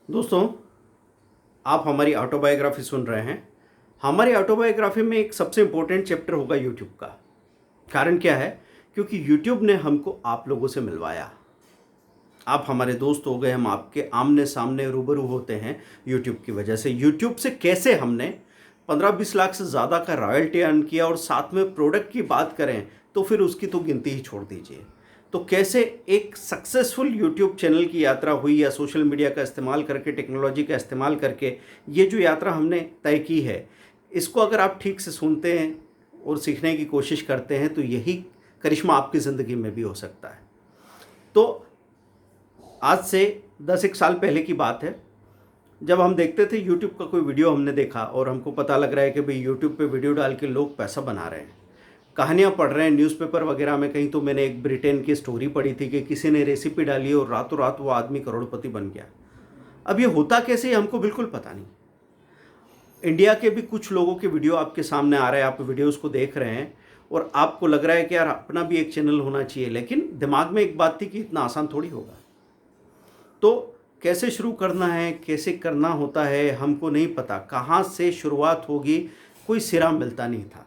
दोस्तों, आप हमारी ऑटोबायोग्राफी सुन रहे हैं। हमारी ऑटोबायोग्राफी में एक सबसे इम्पोर्टेंट चैप्टर होगा यूट्यूब का। कारण क्या है? क्योंकि यूट्यूब ने हमको आप लोगों से मिलवाया। आप हमारे दोस्त हो गए, हम आपके आमने सामने रूबरू होते हैं यूट्यूब की वजह से। यूट्यूब से कैसे हमने 15-20 लाख से ज़्यादा का रॉयल्टी अर्न किया, और साथ में प्रोडक्ट की बात करें तो फिर उसकी तो गिनती ही छोड़ दीजिए। तो कैसे एक सक्सेसफुल यूट्यूब चैनल की यात्रा हुई, या सोशल मीडिया का इस्तेमाल करके, टेक्नोलॉजी का इस्तेमाल करके ये जो यात्रा हमने तय की है, इसको अगर आप ठीक से सुनते हैं और सीखने की कोशिश करते हैं तो यही करिश्मा आपकी ज़िंदगी में भी हो सकता है। तो आज से 10 एक साल पहले की बात है, जब हम देखते थे यूट्यूब का कोई वीडियो हमने देखा और हमको पता लग रहा है कि भाई यूट्यूब पे वीडियो डाल के लोग पैसा बना रहे हैं, कहानियाँ पढ़ रहे हैं न्यूज़पेपर वगैरह में। कहीं तो मैंने एक ब्रिटेन की स्टोरी पढ़ी थी कि किसी ने रेसिपी डाली और रातों रात वो आदमी करोड़पति बन गया। अब ये होता कैसे, हमको बिल्कुल पता नहीं। इंडिया के भी कुछ लोगों के वीडियो आपके सामने आ रहे हैं, आप वीडियोस को देख रहे हैं और आपको लग रहा है कि यार अपना भी एक चैनल होना चाहिए, लेकिन दिमाग में एक बात थी कि इतना आसान थोड़ी होगा। तो कैसे शुरू करना है, कैसे करना होता है, हमको नहीं पता। कहाँ से शुरुआत होगी, कोई सिरा मिलता नहीं था।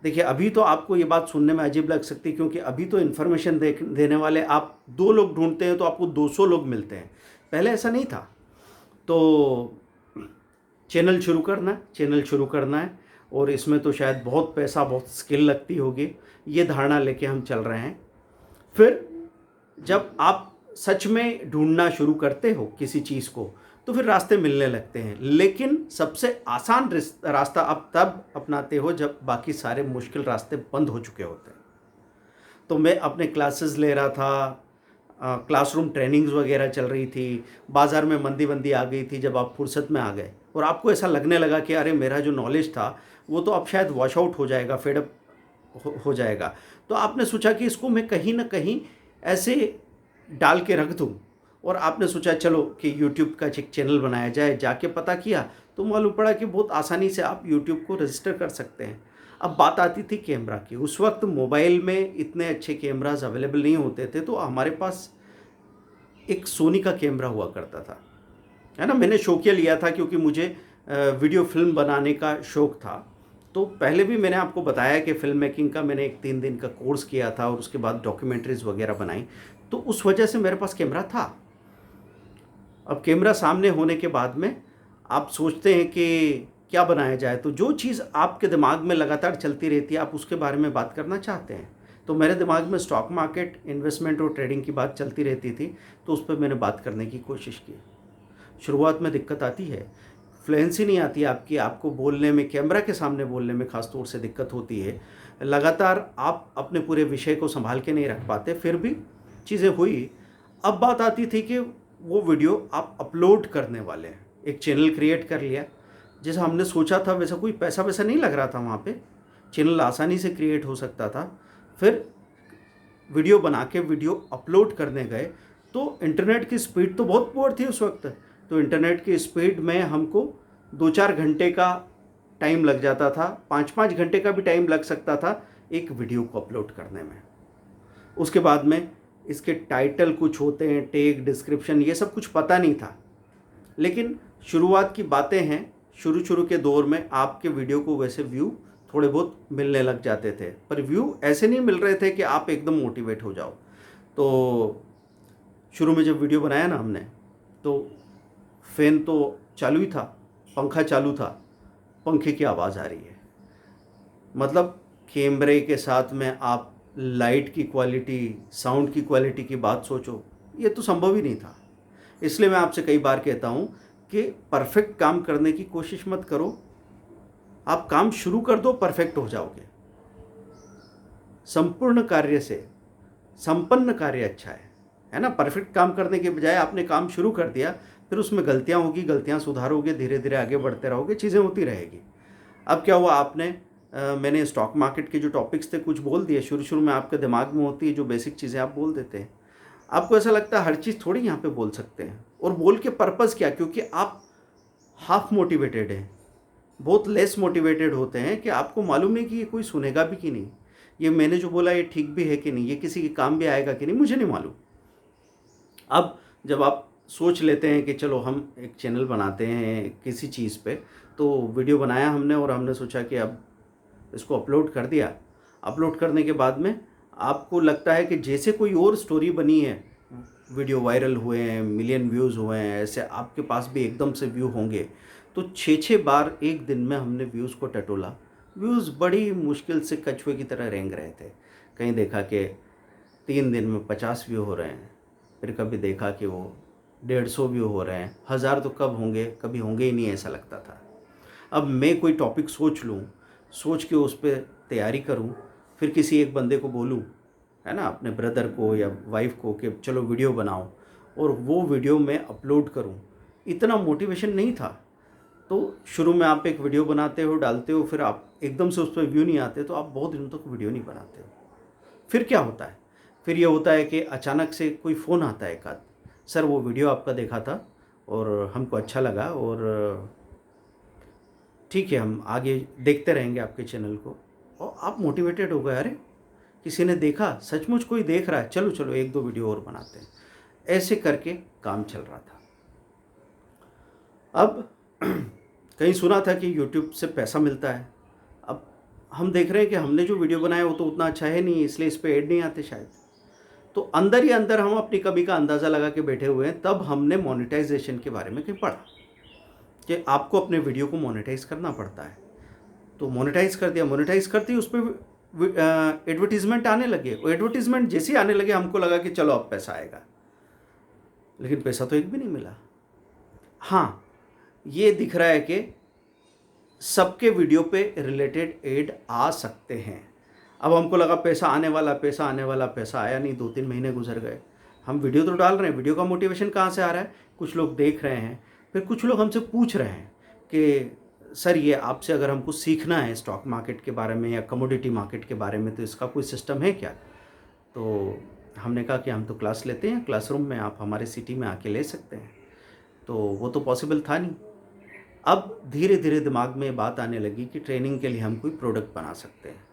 देखिए, अभी तो आपको ये बात सुनने में अजीब लग सकती है, क्योंकि अभी तो इन्फॉर्मेशन देने वाले आप 2 लोग ढूंढते हैं तो आपको 200 लोग मिलते हैं। पहले ऐसा नहीं था। तो चैनल शुरू करना है और इसमें तो शायद बहुत पैसा, बहुत स्किल लगती होगी, ये धारणा लेके हम चल रहे हैं। फिर जब आप सच में ढूंढना शुरू करते हो किसी चीज़ को, तो फिर रास्ते मिलने लगते हैं। लेकिन सबसे आसान रास्ता आप तब अपनाते हो जब बाकी सारे मुश्किल रास्ते बंद हो चुके होते हैं। तो मैं अपने क्लासेस ले रहा था, क्लासरूम ट्रेनिंग्स वगैरह चल रही थी, बाज़ार में मंदी आ गई थी। जब आप फुर्सत में आ गए और आपको ऐसा लगने लगा कि अरे मेरा जो नॉलेज था वो तो अब शायद वॉश आउट हो जाएगा, फेडअप हो जाएगा, तो आपने सोचा कि इसको मैं कहीं ना कहीं ऐसे डाल के रख दूँ। और आपने सोचा चलो कि यूट्यूब का एक चैनल बनाया जाए। जाके पता किया तो मालूम पड़ा कि बहुत आसानी से आप यूट्यूब को रजिस्टर कर सकते हैं। अब बात आती थी कैमरा की। उस वक्त मोबाइल में इतने अच्छे कैमराज अवेलेबल नहीं होते थे, तो हमारे पास एक सोनी का कैमरा हुआ करता था, है ना। मैंने शौकिया लिया था क्योंकि मुझे वीडियो फिल्म बनाने का शौक़ था। तो पहले भी मैंने आपको बताया कि फ़िल्म मेकिंग का मैंने एक 3 दिन का कोर्स किया था और उसके बाद डॉक्यूमेंट्रीज़ वगैरह बनाई, तो उस वजह से मेरे पास कैमरा था। अब कैमरा सामने होने के बाद में आप सोचते हैं कि क्या बनाया जाए, तो जो चीज़ आपके दिमाग में लगातार चलती रहती है आप उसके बारे में बात करना चाहते हैं। तो मेरे दिमाग में स्टॉक मार्केट, इन्वेस्टमेंट और ट्रेडिंग की बात चलती रहती थी, तो उस पर मैंने बात करने की कोशिश की। शुरुआत में दिक्कत आती है, फ्लुएंसी नहीं आती आपकी, आपको बोलने में, कैमरा के सामने बोलने में ख़ास तौर से दिक्कत होती है। लगातार आप अपने पूरे विषय को संभाल के नहीं रख पाते, फिर भी चीज़ें हुई। अब बात आती थी कि वो वीडियो आप अपलोड करने वाले हैं। एक चैनल क्रिएट कर लिया, जैसा हमने सोचा था वैसा कोई पैसा वैसा नहीं लग रहा था वहाँ पे, चैनल आसानी से क्रिएट हो सकता था। फिर वीडियो बना के वीडियो अपलोड करने गए तो इंटरनेट की स्पीड तो बहुत पुअर थी उस वक्त। तो इंटरनेट की स्पीड में हमको 2-4 घंटे का टाइम लग जाता था, 5-5 घंटे का भी टाइम लग सकता था एक वीडियो को अपलोड करने में। उसके बाद में इसके टाइटल कुछ होते हैं, टैग, डिस्क्रिप्शन, ये सब कुछ पता नहीं था। लेकिन शुरुआत की बातें हैं, शुरू के दौर में आपके वीडियो को वैसे व्यू थोड़े बहुत मिलने लग जाते थे, पर व्यू ऐसे नहीं मिल रहे थे कि आप एकदम मोटिवेट हो जाओ। तो शुरू में जब वीडियो बनाया ना हमने, तो फ़ैन तो चालू ही था, पंखा चालू था, पंखे की आवाज़ आ रही है। मतलब कैमरे के साथ में आप लाइट की क्वालिटी, साउंड की क्वालिटी की बात सोचो, ये तो संभव ही नहीं था। इसलिए मैं आपसे कई बार कहता हूँ कि परफेक्ट काम करने की कोशिश मत करो। आप काम शुरू कर दो, परफेक्ट हो जाओगे। संपूर्ण कार्य से संपन्न कार्य अच्छा है ना। परफेक्ट काम करने के बजाय आपने काम शुरू कर दिया, फिर उसमें गलतियां होगी, गलतियां सुधारोगे, धीरे धीरे आगे बढ़ते रहोगे, चीज़ें होती रहेगी। अब क्या हुआ, मैंने स्टॉक मार्केट के जो टॉपिक्स थे कुछ बोल दिए। शुरू में आपके दिमाग में होती है जो बेसिक चीज़ें आप बोल देते हैं। आपको ऐसा लगता है हर चीज़ थोड़ी यहाँ पे बोल सकते हैं, और बोल के पर्पज़ क्या, क्योंकि आप हाफ मोटिवेटेड हैं, बहुत लेस मोटिवेटेड होते हैं कि आपको मालूम नहीं कि ये कोई सुनेगा भी कि नहीं, ये मैंने जो बोला ये ठीक भी है कि नहीं, ये किसी के काम भी आएगा कि नहीं, मुझे नहीं मालूम। अब जब आप सोच लेते हैं कि चलो हम एक चैनल बनाते हैं किसी चीज़ पे, तो वीडियो बनाया हमने और हमने सोचा कि अब इसको अपलोड कर दिया। अपलोड करने के बाद में आपको लगता है कि जैसे कोई और स्टोरी बनी है, वीडियो वायरल हुए हैं, मिलियन व्यूज़ हुए हैं, ऐसे आपके पास भी एकदम से व्यू होंगे। तो 6-6 बार एक दिन में हमने व्यूज़ को टटोला। व्यूज़ बड़ी मुश्किल से कछुए की तरह रेंग रहे थे। कहीं देखा कि 3 दिन में 50 व्यू हो रहे हैं, फिर कभी देखा कि वो 150 व्यू हो रहे हैं, 1000 तो कब होंगे, कभी होंगे ही नहीं ऐसा लगता था। अब मैं कोई टॉपिक सोच लूँ, सोच के उस पे तैयारी करूँ, फिर किसी एक बंदे को बोलूँ, है ना, अपने ब्रदर को या वाइफ को कि चलो वीडियो बनाओ, और वो वीडियो मैं अपलोड करूँ, इतना मोटिवेशन नहीं था। तो शुरू में आप एक वीडियो बनाते हो, डालते हो, फिर आप एकदम से उस पर व्यू नहीं आते तो आप बहुत दिनों तक वीडियो नहीं बनाते हो। फिर क्या होता है? फिर ये होता है कि अचानक से कोई फ़ोन आता है एक आध, सर वो वीडियो आपका देखा था और हमको अच्छा लगा और ठीक है हम आगे देखते रहेंगे आपके चैनल को। और आप मोटिवेटेड हो गए, अरे किसी ने देखा, सचमुच कोई देख रहा है, चलो चलो एक दो वीडियो और बनाते हैं। ऐसे करके काम चल रहा था। अब कहीं सुना था कि यूट्यूब से पैसा मिलता है। अब हम देख रहे हैं कि हमने जो वीडियो बनाया वो तो उतना अच्छा है नहीं, इसलिए इस पे ऐड नहीं आते शायद। तो अंदर ही अंदर हम अपनी कमी का अंदाज़ा लगा के बैठे हुए हैं। तब हमने मोनेटाइजेशन के बारे में कहीं पढ़ा कि आपको अपने वीडियो को मोनेटाइज करना पड़ता है। तो मोनेटाइज कर दिया, मोनेटाइज करते ही उस पर एडवर्टीज़मेंट आने लगे। वो एडवर्टीज़मेंट जैसे ही आने लगे हमको लगा कि चलो अब पैसा आएगा, लेकिन पैसा तो एक भी नहीं मिला। हाँ, ये दिख रहा है कि सबके वीडियो पे रिलेटेड एड आ सकते हैं। अब हमको लगा पैसा आने वाला, पैसा आने वाला, पैसा आया नहीं। 2-3 महीने गुजर गए। हम वीडियो तो डाल रहे हैं, वीडियो का मोटिवेशन कहाँ से आ रहा है? कुछ लोग देख रहे हैं, फिर कुछ लोग हमसे पूछ रहे हैं कि सर ये आपसे अगर हमको सीखना है स्टॉक मार्केट के बारे में या कमोडिटी मार्केट के बारे में, तो इसका कोई सिस्टम है क्या? तो हमने कहा कि हम तो क्लास लेते हैं क्लासरूम में, आप हमारे सिटी में आके ले सकते हैं। तो वो तो पॉसिबल था नहीं। अब धीरे धीरे दिमाग में बात आने लगी कि ट्रेनिंग के लिए हम कोई प्रोडक्ट बना सकते हैं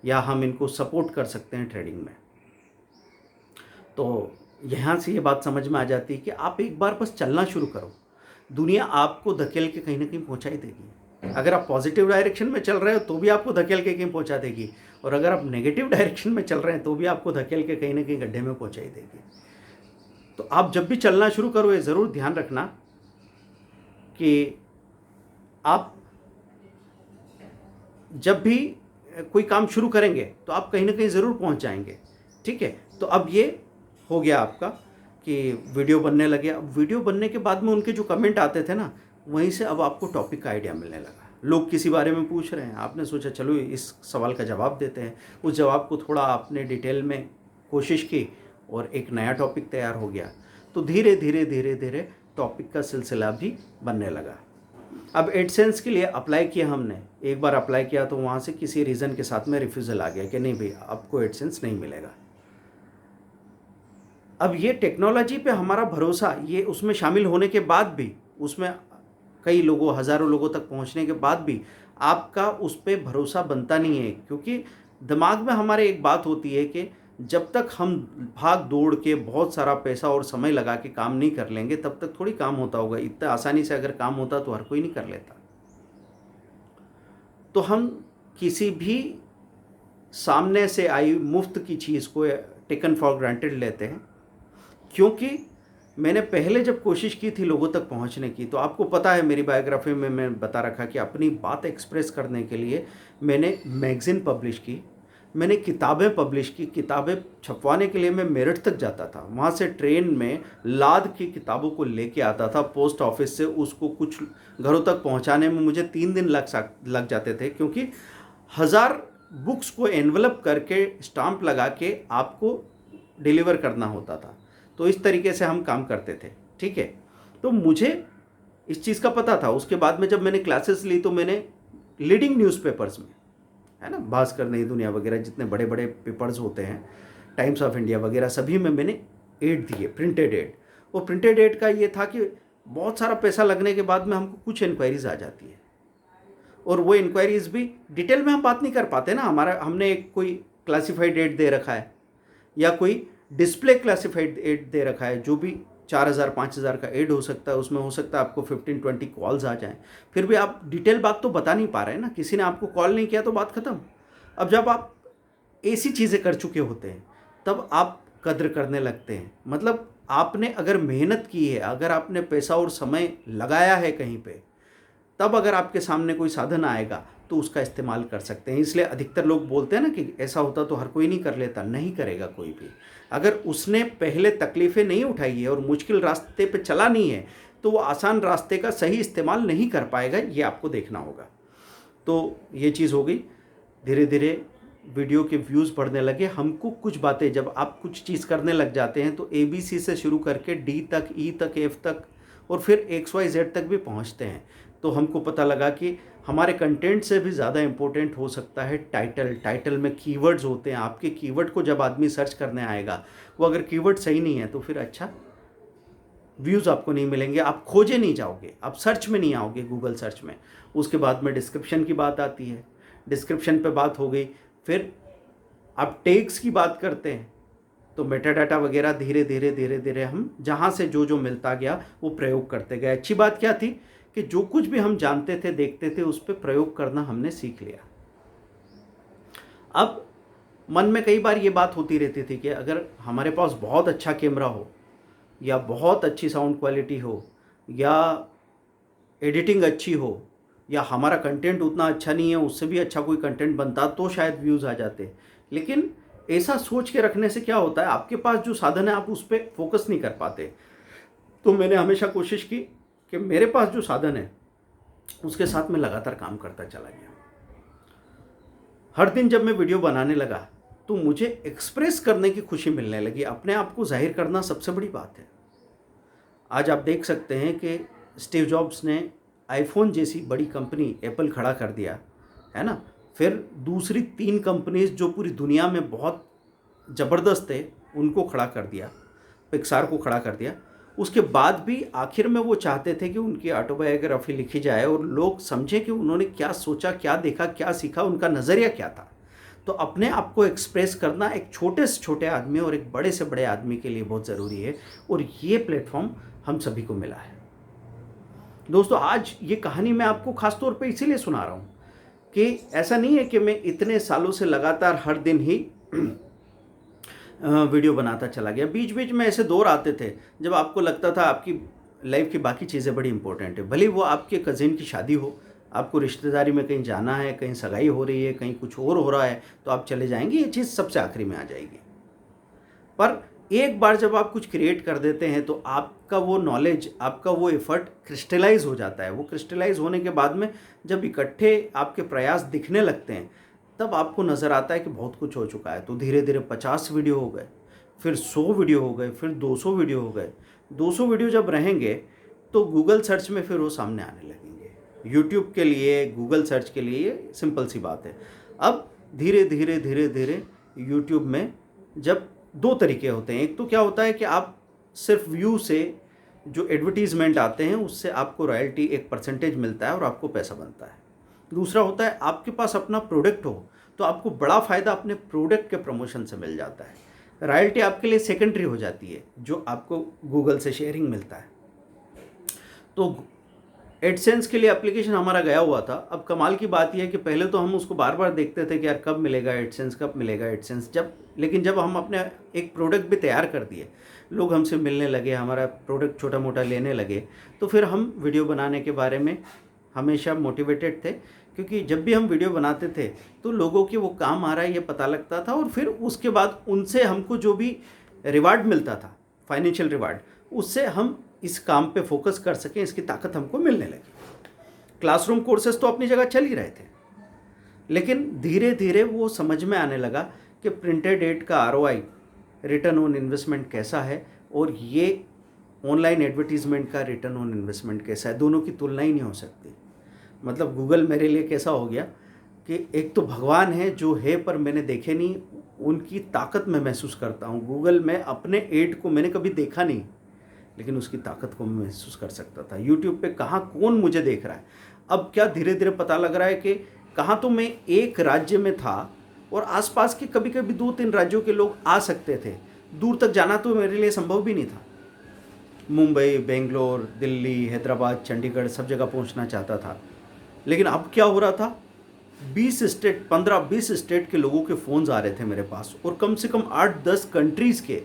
या हम इनको सपोर्ट कर सकते हैं ट्रेडिंग में। तो यहाँ से ये बात समझ में आ जाती है कि आप एक बार बस चलना शुरू करो, दुनिया आपको धकेल के कहीं ना कहीं पहुँचा ही देगी। अगर आप पॉजिटिव डायरेक्शन में चल रहे हो तो भी आपको धकेल के कहीं पहुँचा देगी, और अगर आप नेगेटिव डायरेक्शन में चल रहे हैं तो भी आपको धकेल के कहीं ना कहीं गड्ढे में पहुँचा ही देगी। तो आप जब भी चलना शुरू करो, ये ज़रूर ध्यान रखना कि आप जब भी कोई काम शुरू करेंगे तो आप कहीं ना कहीं ज़रूर पहुंच जाएंगे। ठीक है, तो अब ये हो गया आपका कि वीडियो बनने लगे। अब वीडियो बनने के बाद में उनके जो कमेंट आते थे ना, वहीं से अब आपको टॉपिक का आइडिया मिलने लगा। लोग किसी बारे में पूछ रहे हैं, आपने सोचा चलो इस सवाल का जवाब देते हैं। उस जवाब को थोड़ा आपने डिटेल में कोशिश की और एक नया टॉपिक तैयार हो गया। तो धीरे धीरे धीरे धीरे टॉपिक का सिलसिला भी बनने लगा। अब एडसेंस के लिए अप्लाई किया हमने। एक बार अप्लाई किया तो वहाँ से किसी रीज़न के साथ में रिफ्यूज़ल आ गया कि नहीं भाई आपको एडसेंस नहीं मिलेगा। अब ये टेक्नोलॉजी पे हमारा भरोसा, ये उसमें शामिल होने के बाद भी, उसमें कई लोगों, हज़ारों लोगों तक पहुँचने के बाद भी आपका उस पर भरोसा बनता नहीं है, क्योंकि दिमाग में हमारे एक बात होती है कि जब तक हम भाग दौड़ के बहुत सारा पैसा और समय लगा के काम नहीं कर लेंगे तब तक थोड़ी काम होता होगा। इतना आसानी से अगर काम होता तो हर कोई नहीं कर लेता। तो हम किसी भी सामने से आई मुफ्त की चीज़ को टेकन फॉर ग्रांटेड लेते हैं। क्योंकि मैंने पहले जब कोशिश की थी लोगों तक पहुंचने की, तो आपको पता है मेरी बायोग्राफी में मैं बता रखा कि अपनी बात एक्सप्रेस करने के लिए मैंने मैगज़ीन पब्लिश की, मैंने किताबें पब्लिश की। किताबें छपवाने के लिए मैं मेरठ तक जाता था, वहाँ से ट्रेन में लाद की किताबों को लेके आता था पोस्ट ऑफिस से। उसको कुछ घरों तक पहुँचाने में मुझे 3 दिन लग जाते थे, क्योंकि 1000 बुक्स को एनवलप करके स्टाम्प लगा के आपको डिलीवर करना होता था। तो इस तरीके से हम काम करते थे। ठीक है, तो मुझे इस चीज़ का पता था। उसके बाद में जब मैंने क्लासेस ली तो मैंने लीडिंग न्यूज़पेपर्स में, है ना, भास्कर, नई दुनिया वगैरह जितने बड़े बड़े पेपर्स होते हैं, टाइम्स ऑफ इंडिया वगैरह, सभी में मैंने एड दिए, प्रिंटेड एड। वो प्रिंटेड एड का ये था कि बहुत सारा पैसा लगने के बाद में हमको कुछ इंक्वायरीज आ जाती है, और वो इंक्वायरीज भी डिटेल में हम बात नहीं कर पाते ना। हमने एक कोई क्लासिफाइड एड दे रखा है या कोई डिस्प्ले क्लासिफाइड एड दे रखा है, जो भी 4,000 5,000 का ऐड हो सकता है, उसमें हो सकता है आपको 15-20 कॉल्स आ जाएं। फिर भी आप डिटेल बात तो बता नहीं पा रहे हैं ना, किसी ने आपको कॉल नहीं किया तो बात ख़त्म। अब जब आप ऐसी चीज़ें कर चुके होते हैं तब आप कद्र करने लगते हैं। मतलब आपने अगर मेहनत की है, अगर आपने पैसा और समय लगाया है कहीं पे, तब अगर आपके सामने कोई साधन आएगा तो उसका इस्तेमाल कर सकते हैं। इसलिए अधिकतर लोग बोलते हैं ना कि ऐसा होता तो हर कोई नहीं कर लेता। नहीं करेगा कोई भी। अगर उसने पहले तकलीफ़ें नहीं उठाई है और मुश्किल रास्ते पे चला नहीं है तो वो आसान रास्ते का सही इस्तेमाल नहीं कर पाएगा, ये आपको देखना होगा। तो ये चीज़ हो गई। धीरे धीरे वीडियो के व्यूज़ बढ़ने लगे। हमको कुछ बातें, जब आप कुछ चीज़ करने लग जाते हैं तो ABC से शुरू करके D तक, E तक, F तक और फिर XYZ तक भी पहुंचते हैं। तो हमको पता लगा कि हमारे कंटेंट से भी ज़्यादा इम्पोर्टेंट हो सकता है टाइटल। टाइटल में कीवर्ड्स होते हैं। आपके कीवर्ड को जब आदमी सर्च करने आएगा, वो अगर कीवर्ड सही नहीं है तो फिर अच्छा व्यूज़ आपको नहीं मिलेंगे, आप खोजे नहीं जाओगे, आप सर्च में नहीं आओगे, गूगल सर्च में। उसके बाद में डिस्क्रिप्शन की बात आती है। डिस्क्रिप्शन पे बात हो गई, फिर आप टैग्स की बात करते हैं तो मेटा डाटा वगैरह धीरे धीरे धीरे धीरे हम जहाँ से जो जो मिलता गया वो प्रयोग करते गए। अच्छी बात क्या थी कि जो कुछ भी हम जानते थे, देखते थे, उस पर प्रयोग करना हमने सीख लिया। अब मन में कई बार ये बात होती रहती थी कि अगर हमारे पास बहुत अच्छा कैमरा हो या बहुत अच्छी साउंड क्वालिटी हो या एडिटिंग अच्छी हो या हमारा कंटेंट उतना अच्छा नहीं है, उससे भी अच्छा कोई कंटेंट बनता तो शायद व्यूज़ आ जाते। लेकिन ऐसा सोच के रखने से क्या होता है, आपके पास जो साधन है आप उस पर फोकस नहीं कर पाते। तो मैंने हमेशा कोशिश की कि मेरे पास जो साधन है उसके साथ मैं लगातार काम करता चला गया। हर दिन जब मैं वीडियो बनाने लगा तो मुझे एक्सप्रेस करने की खुशी मिलने लगी। अपने आप को जाहिर करना सबसे बड़ी बात है। आज आप देख सकते हैं कि स्टीव जॉब्स ने आईफोन जैसी बड़ी कंपनी एप्पल खड़ा कर दिया, है ना। फिर दूसरी 3 कंपनीज जो पूरी दुनिया में बहुत ज़बरदस्त है उनको खड़ा कर दिया, पिक्सार को खड़ा कर दिया। उसके बाद भी आखिर में वो चाहते थे कि उनकी ऑटोबायोग्राफी लिखी जाए और लोग समझें कि उन्होंने क्या सोचा, क्या देखा, क्या सीखा, उनका नज़रिया क्या था। तो अपने आप को एक्सप्रेस करना एक छोटे से छोटे आदमी और एक बड़े से बड़े आदमी के लिए बहुत ज़रूरी है और ये प्लेटफॉर्म हम सभी को मिला है। दोस्तों, आज ये कहानी मैं आपको ख़ास तौर पे इसीलिए सुना रहा हूँ कि ऐसा नहीं है कि मैं इतने सालों से लगातार हर दिन ही वीडियो बनाता चला गया। बीच बीच में ऐसे दौर आते थे जब आपको लगता था आपकी लाइफ की बाकी चीज़ें बड़ी इंपॉर्टेंट है। भले वो आपके कज़िन की शादी हो, आपको रिश्तेदारी में कहीं जाना है, कहीं सगाई हो रही है, कहीं कुछ और हो रहा है तो आप चले जाएंगे, ये चीज़ सबसे आखिरी में आ जाएगी। पर एक बार जब आप कुछ क्रिएट कर देते हैं तो आपका वो नॉलेज, आपका वो एफर्ट क्रिस्टलाइज हो जाता है। वो क्रिस्टलाइज होने के बाद में जब इकट्ठे आपके प्रयास दिखने लगते हैं तब आपको नज़र आता है कि बहुत कुछ हो चुका है। तो धीरे धीरे 50 वीडियो हो गए, फिर 100 वीडियो हो गए, फिर 200 वीडियो हो गए। 200 वीडियो जब रहेंगे तो गूगल सर्च में फिर वो सामने आने लगेंगे। यूट्यूब के लिए, गूगल सर्च के लिए ये सिंपल सी बात है। अब धीरे धीरे धीरे धीरे यूट्यूब में जब 2 तरीके होते हैं। एक तो क्या होता है कि आप सिर्फ व्यू से जो एडवर्टीज़मेंट आते हैं उससे आपको रॉयल्टी एक परसेंटेज मिलता है और आपको पैसा बनता है। दूसरा होता है आपके पास अपना प्रोडक्ट हो तो आपको बड़ा फ़ायदा अपने प्रोडक्ट के प्रमोशन से मिल जाता है। रॉयल्टी आपके लिए सेकेंडरी हो जाती है जो आपको गूगल से शेयरिंग मिलता है। तो एडसेंस के लिए एप्लीकेशन हमारा गया हुआ था। अब कमाल की बात यह है कि पहले तो हम उसको बार बार देखते थे कि यार कब मिलेगा एडसेंस, कब मिलेगा एडसेंस। लेकिन जब हम अपने एक प्रोडक्ट भी तैयार कर दिए, लोग हमसे मिलने लगे, हमारा प्रोडक्ट छोटा मोटा लेने लगे, तो फिर हम वीडियो बनाने के बारे में हमेशा मोटिवेटेड थे। क्योंकि जब भी हम वीडियो बनाते थे तो लोगों के वो काम आ रहा है ये पता लगता था और फिर उसके बाद उनसे हमको जो भी रिवार्ड मिलता था, फाइनेंशियल रिवार्ड, उससे हम इस काम पे फोकस कर सकें, इसकी ताकत हमको मिलने लगी। क्लासरूम कोर्सेज तो अपनी जगह चल ही रहे थे, लेकिन धीरे धीरे वो समझ में आने लगा कि प्रिंटेड एड का ROI, रिटर्न ऑन इन्वेस्टमेंट कैसा है और ये ऑनलाइन एडवर्टीज़मेंट का रिटर्न ऑन इन्वेस्टमेंट कैसा है। दोनों की तुलना ही नहीं हो सकती। मतलब गूगल मेरे लिए कैसा हो गया कि एक तो भगवान है जो है पर मैंने देखे नहीं, उनकी ताकत मैं महसूस करता हूँ। गूगल में अपने एड को मैंने कभी देखा नहीं, लेकिन उसकी ताकत को मैं महसूस कर सकता था। यूट्यूब पे कहाँ कौन मुझे देख रहा है। अब क्या धीरे धीरे पता लग रहा है कि कहाँ तो मैं एक राज्य में था और आसपास के कभी कभी 2-3 राज्यों के लोग आ सकते थे, दूर तक जाना तो मेरे लिए संभव भी नहीं था। मुंबई, बेंगलोर, दिल्ली, हैदराबाद, चंडीगढ़ सब जगह पहुंचना चाहता था। लेकिन अब क्या हो रहा था, 20 स्टेट 15-20 स्टेट के लोगों के फ़ोन्स आ रहे थे मेरे पास, और कम से कम 8-10 कंट्रीज़ के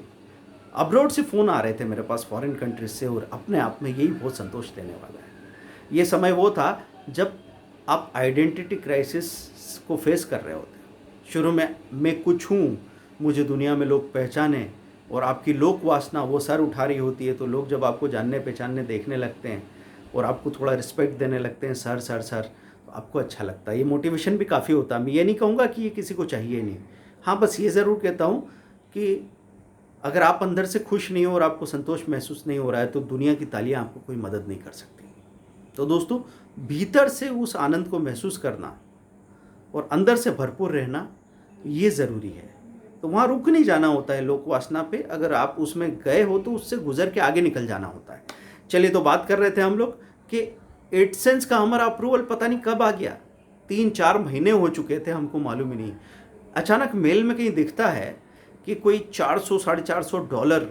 अब्रॉड से फ़ोन आ रहे थे मेरे पास, फॉरेन कंट्रीज से। और अपने आप में यही बहुत संतोष देने वाला है। ये समय वो था जब आप आइडेंटिटी क्राइसिस को फेस कर रहे होते। शुरू में मैं कुछ हूँ, मुझे दुनिया में लोग पहचाने, और आपकी लोक वासना वो सर उठा रही होती है। तो लोग जब आपको जानने पहचानने देखने लगते हैं और आपको थोड़ा रिस्पेक्ट देने लगते हैं, सर सर सर, तो आपको अच्छा लगता है। ये मोटिवेशन भी काफ़ी होता है। मैं ये नहीं कहूँगा कि ये किसी को चाहिए नहीं, हाँ बस ये ज़रूर कहता हूँ कि अगर आप अंदर से खुश नहीं हो और आपको संतोष महसूस नहीं हो रहा है, तो दुनिया की तालियां आपको कोई मदद नहीं कर सकती। तो दोस्तों, भीतर से उस आनंद को महसूस करना और अंदर से भरपूर रहना, ये ज़रूरी है। तो वहाँ रुक नहीं जाना होता है लोक वासना पे। अगर आप उसमें गए हो तो उससे गुजर के आगे निकल जाना होता है। चलिए, तो बात कर रहे थे हम लोग कि एडसेंस का हमारा अप्रूवल पता नहीं कब आ गया। 3-4 महीने हो चुके थे, हमको मालूम ही नहीं। अचानक मेल में कहीं दिखता है कि कोई $400-450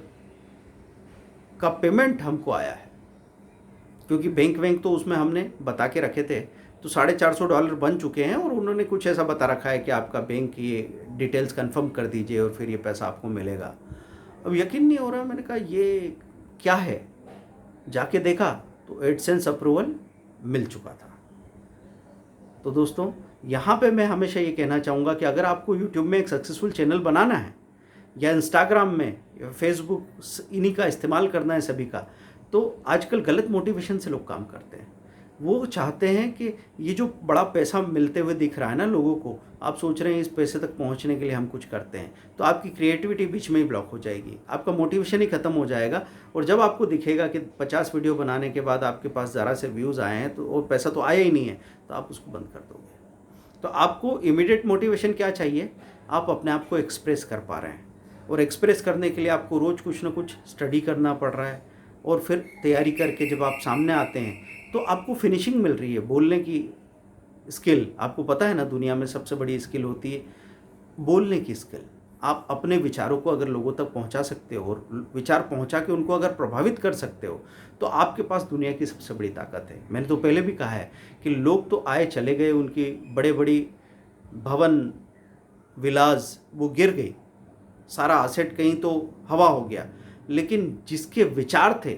का पेमेंट हमको आया है। क्योंकि बैंक तो उसमें हमने बता के रखे थे, तो $450 बन चुके हैं, और उन्होंने कुछ ऐसा बता रखा है कि आपका बैंक ये डिटेल्स कंफर्म कर दीजिए और फिर ये पैसा आपको मिलेगा। अब यकीन नहीं हो रहा, मैंने कहा ये क्या है। जाके देखा तो एडसेंस अप्रूवल मिल चुका था। तो दोस्तों, यहाँ पे मैं हमेशा ये कहना चाहूँगा कि अगर आपको यूट्यूब में एक सक्सेसफुल चैनल बनाना है, या इंस्टाग्राम में या फेसबुक, इन्हीं का इस्तेमाल करना है सभी का, तो आजकल गलत मोटिवेशन से लोग काम करते हैं। वो चाहते हैं कि ये जो बड़ा पैसा मिलते हुए दिख रहा है ना लोगों को, आप सोच रहे हैं इस पैसे तक पहुंचने के लिए हम कुछ करते हैं, तो आपकी क्रिएटिविटी बीच में ही ब्लॉक हो जाएगी, आपका मोटिवेशन ही खत्म हो जाएगा। और जब आपको दिखेगा कि 50 वीडियो बनाने के बाद आपके पास ज़रा से व्यूज़ आए हैं, तो और पैसा तो आया ही नहीं है, तो आप उसको बंद कर दोगे। तो आपको इमीडिएट मोटिवेशन क्या चाहिए, आप अपने आप को एक्सप्रेस कर पा रहे हैं, और एक्सप्रेस करने के लिए आपको रोज़ कुछ ना कुछ स्टडी करना पड़ रहा है, और फिर तैयारी करके जब आप सामने आते हैं तो आपको फिनिशिंग मिल रही है। बोलने की स्किल, आपको पता है ना, दुनिया में सबसे बड़ी स्किल होती है बोलने की स्किल। आप अपने विचारों को अगर लोगों तक पहुंचा सकते हो, और विचार पहुंचा के उनको अगर प्रभावित कर सकते हो, तो आपके पास दुनिया की सबसे बड़ी ताकत है। मैंने तो पहले भी कहा है कि लोग तो आए चले गए, उनकी बड़े बड़ी भवन विलास वो गिर गई, सारा असेट कहीं तो हवा हो गया, लेकिन जिसके विचार थे,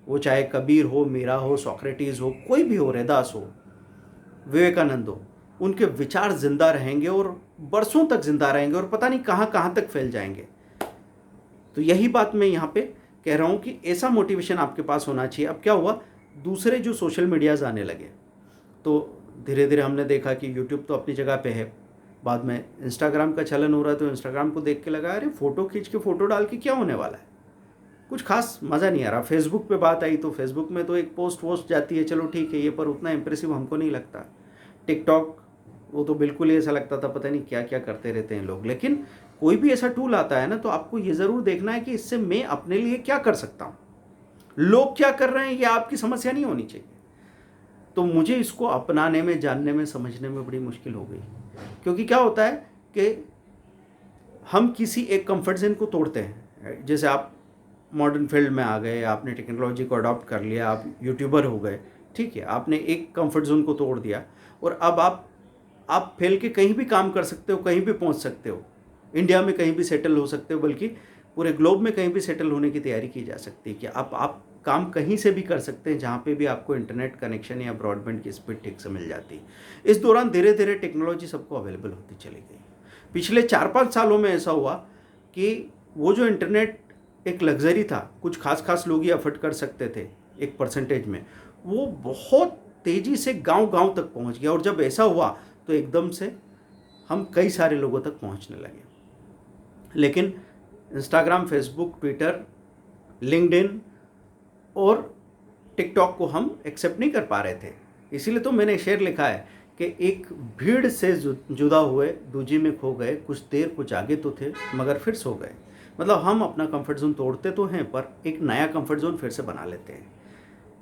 वो चाहे कबीर हो, मीरा हो, सोक्रेटिस हो, कोई भी हो, रैदास हो, विवेकानंद हो, उनके विचार जिंदा रहेंगे और बरसों तक जिंदा रहेंगे, और पता नहीं कहाँ कहाँ तक फैल जाएंगे। तो यही बात मैं यहाँ पे कह रहा हूँ कि ऐसा मोटिवेशन आपके पास होना चाहिए। अब क्या हुआ, दूसरे जो सोशल मीडियाज़ आने लगे, तो धीरे धीरे हमने देखा कि यूट्यूब तो अपनी जगह पे है, बाद में इंस्टाग्राम का चलन हो रहा है, तो इंस्टाग्राम को देख के लगा अरे फ़ोटो खींच के फ़ोटो डाल के क्या होने वाला है, कुछ खास मज़ा नहीं आ रहा। फेसबुक पे बात आई तो फेसबुक में तो एक पोस्ट वोस्ट जाती है, चलो ठीक है, ये पर उतना इंप्रेसिव हमको नहीं लगता। टिकटॉक, वो तो बिल्कुल ही ऐसा लगता था पता नहीं क्या क्या करते रहते हैं लोग। लेकिन कोई भी ऐसा टूल आता है ना, तो आपको ये ज़रूर देखना है कि इससे मैं अपने लिए क्या कर सकता हूँ, लोग क्या कर रहे हैं ये आपकी समस्या नहीं होनी चाहिए। तो मुझे इसको अपनाने में, जानने में, समझने में बड़ी मुश्किल हो गई। क्योंकि क्या होता है कि हम किसी एक कंफर्ट जोन को तोड़ते हैं। जैसे आप मॉडर्न फील्ड में आ गए, आपने टेक्नोलॉजी को अडॉप्ट कर लिया, आप यूट्यूबर हो गए, ठीक है, आपने एक कंफर्ट जोन को तोड़ दिया, और अब आप फैल के कहीं भी काम कर सकते हो, कहीं भी पहुंच सकते हो, इंडिया में कहीं भी सेटल हो सकते हो, बल्कि पूरे ग्लोब में कहीं भी सेटल होने की तैयारी की जा सकती है कि आप काम कहीं से भी कर सकते हैं, जहाँ पे भी आपको इंटरनेट कनेक्शन या ब्रॉडबैंड की स्पीड ठीक से मिल जाती है। इस दौरान धीरे धीरे टेक्नोलॉजी सबको अवेलेबल होती चली गई। पिछले 4-5 सालों में ऐसा हुआ कि वो जो इंटरनेट एक लग्जरी था, कुछ खास लोग ही अफोर्ड कर सकते थे एक परसेंटेज में, वो बहुत तेज़ी से गांव-गांव तक पहुंच गया। और जब ऐसा हुआ तो एकदम से हम कई सारे लोगों तक पहुंचने लगे। लेकिन इंस्टाग्राम, फेसबुक, ट्विटर, लिंक्डइन और टिकटॉक को हम एक्सेप्ट नहीं कर पा रहे थे। इसीलिए तो मैंने शेर लिखा है कि एक भीड़ से जुदा हुए, दूजी में खो गए, कुछ देर कुछ आगे तो थे मगर फिर सो गए। मतलब हम अपना कंफर्ट जोन तोड़ते तो हैं, पर एक नया कंफर्ट जोन फिर से बना लेते हैं।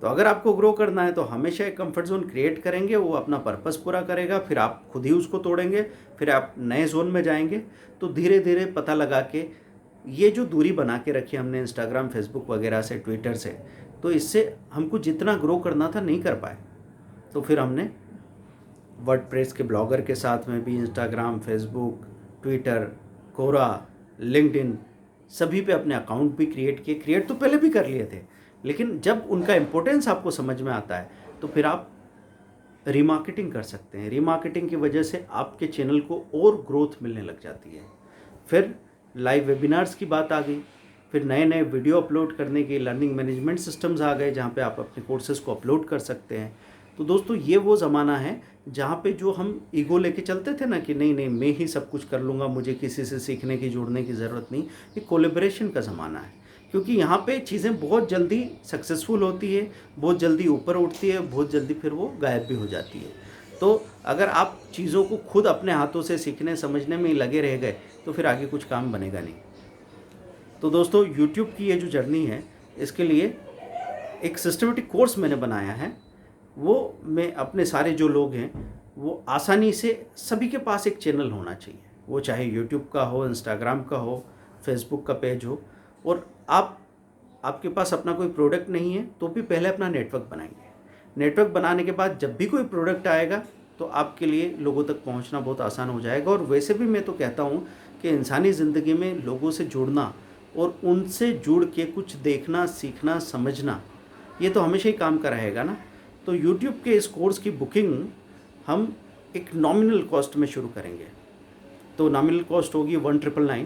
तो अगर आपको ग्रो करना है तो हमेशा एक कंफर्ट जोन क्रिएट करेंगे, वो अपना पर्पस पूरा करेगा, फिर आप खुद ही उसको तोड़ेंगे, फिर आप नए जोन में जाएंगे। तो धीरे धीरे पता लगा के ये जो दूरी बना के रखी हमने इंस्टाग्राम, फेसबुक वगैरह से, ट्विटर से, तो इससे हमको जितना ग्रो करना था नहीं कर पाए। तो फिर हमने वर्डप्रेस के ब्लॉगर के साथ में भी इंस्टाग्राम, फेसबुक, ट्विटर, कोरा, लिंक्डइन सभी पे अपने अकाउंट भी क्रिएट किए। क्रिएट तो पहले भी कर लिए थे, लेकिन जब उनका इम्पोर्टेंस आपको समझ में आता है तो फिर आप रीमार्केटिंग कर सकते हैं। रीमार्केटिंग की वजह से आपके चैनल को और ग्रोथ मिलने लग जाती है। फिर लाइव वेबिनार्स की बात आ गई, फिर नए नए वीडियो अपलोड करने के लर्निंग मैनेजमेंट सिस्टम्स आ गए जहाँ पे आप अपने कोर्सेज़ को अपलोड कर सकते हैं। तो दोस्तों ये वो ज़माना है जहाँ पे जो हम ईगो लेके चलते थे ना कि नहीं नहीं मैं ही सब कुछ कर लूँगा, मुझे किसी से सीखने की, जुड़ने की ज़रूरत नहीं, ये कोलेब्रेशन का ज़माना है। क्योंकि यहाँ पे चीज़ें बहुत जल्दी सक्सेसफुल होती है, बहुत जल्दी ऊपर उठती है, बहुत जल्दी फिर वो गायब भी हो जाती है। तो अगर आप चीज़ों को खुद अपने हाथों से सीखने समझने में ही लगे रह गए तो फिर आगे कुछ काम बनेगा नहीं। तो दोस्तों यूट्यूब की ये जो जर्नी है, इसके लिए एक सिस्टमेटिक कोर्स मैंने बनाया है। वो मैं अपने सारे जो लोग हैं वो आसानी से, सभी के पास एक चैनल होना चाहिए, वो चाहे यूट्यूब का हो, इंस्टाग्राम का हो, फेसबुक का पेज हो। और आपके पास अपना कोई प्रोडक्ट नहीं है तो भी पहले अपना नेटवर्क बनाएंगे। नेटवर्क बनाने के बाद जब भी कोई प्रोडक्ट आएगा तो आपके लिए लोगों तक पहुंचना बहुत आसान हो जाएगा। और वैसे भी मैं तो कहता हूं कि इंसानी ज़िंदगी में लोगों से जुड़ना और उनसे जुड़ के कुछ देखना, सीखना, समझना, ये तो हमेशा ही काम का रहेगा ना। तो यूट्यूब के इस कोर्स की बुकिंग हम एक नॉमिनल कॉस्ट में शुरू करेंगे। तो नॉमिनल कॉस्ट होगी 1999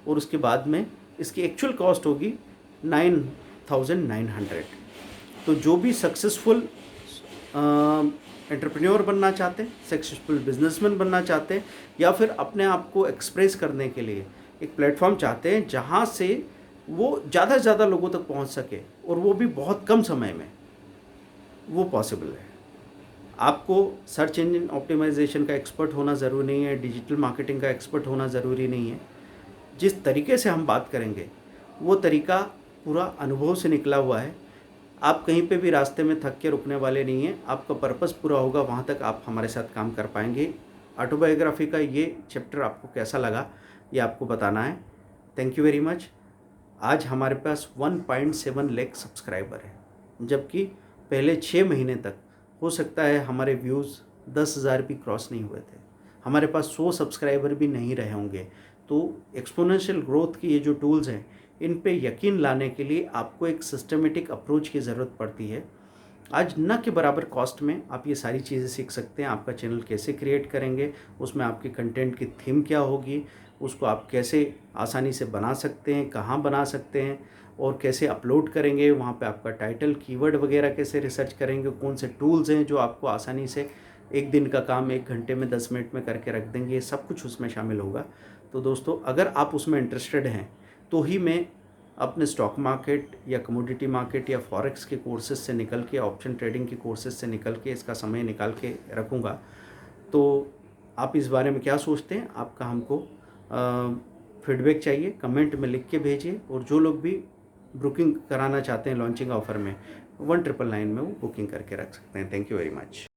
और उसके बाद में इसकी एक्चुअल कॉस्ट होगी 9900। तो जो भी सक्सेसफुल एंटरप्रेन्योर बनना चाहते हैं, सक्सेसफुल बिजनेसमैन बनना चाहते हैं, या फिर अपने आप को एक्सप्रेस करने के लिए एक प्लेटफॉर्म चाहते हैं जहां से वो ज़्यादा से ज़्यादा लोगों तक पहुंच सके और वो भी बहुत कम समय में, वो पॉसिबल है। आपको सर्च इंजन ऑप्टिमाइजेशन का एक्सपर्ट होना ज़रूरी नहीं है, डिजिटल मार्केटिंग का एक्सपर्ट होना ज़रूरी नहीं है। जिस तरीके से हम बात करेंगे वो तरीका पूरा अनुभव से निकला हुआ है। आप कहीं पे भी रास्ते में थक के रुकने वाले नहीं हैं। आपका पर्पस पूरा होगा, वहाँ तक आप हमारे साथ काम कर पाएंगे। ऑटोबायोग्राफी का ये चैप्टर आपको कैसा लगा ये आपको बताना है। Thank you very much. आज हमारे पास 1.7 लाख सब्सक्राइबर हैं, जबकि पहले 6 महीने तक हो सकता है हमारे व्यूज़ 10,000 भी क्रॉस नहीं हुए थे। हमारे पास 100 सब्सक्राइबर भी नहीं रहे होंगे। तो एक्सपोनेंशियल ग्रोथ की ये जो टूल्स हैं, इन पे यकीन लाने के लिए आपको एक सिस्टमेटिक अप्रोच की ज़रूरत पड़ती है। आज न के बराबर कॉस्ट में आप ये सारी चीज़ें सीख सकते हैं। आपका चैनल कैसे क्रिएट करेंगे, उसमें आपके कंटेंट की थीम क्या होगी, उसको आप कैसे आसानी से बना सकते हैं, कहाँ बना सकते हैं और कैसे अपलोड करेंगे, वहाँ पे आपका टाइटल, कीवर्ड वगैरह कैसे रिसर्च करेंगे, कौन से टूल्स हैं जो आपको आसानी से एक दिन का काम 1 घंटे में 10 मिनट में करके रख देंगे, ये सब कुछ उसमें शामिल होगा। तो दोस्तों अगर आप उसमें इंटरेस्टेड हैं तो ही मैं अपने स्टॉक मार्केट या कमोडिटी मार्केट या फॉरेक्स के कोर्सेज से निकल के, ऑप्शन ट्रेडिंग के कोर्सेज से निकल के इसका समय निकाल के रखूँगा। तो आप इस बारे में क्या सोचते हैं, आपका हमको फीडबैक चाहिए, कमेंट में लिख के भेजिए। और जो लोग भी बुकिंग कराना चाहते हैं लॉन्चिंग ऑफर में, 1999 में वो बुकिंग करके रख सकते हैं। Thank you very much.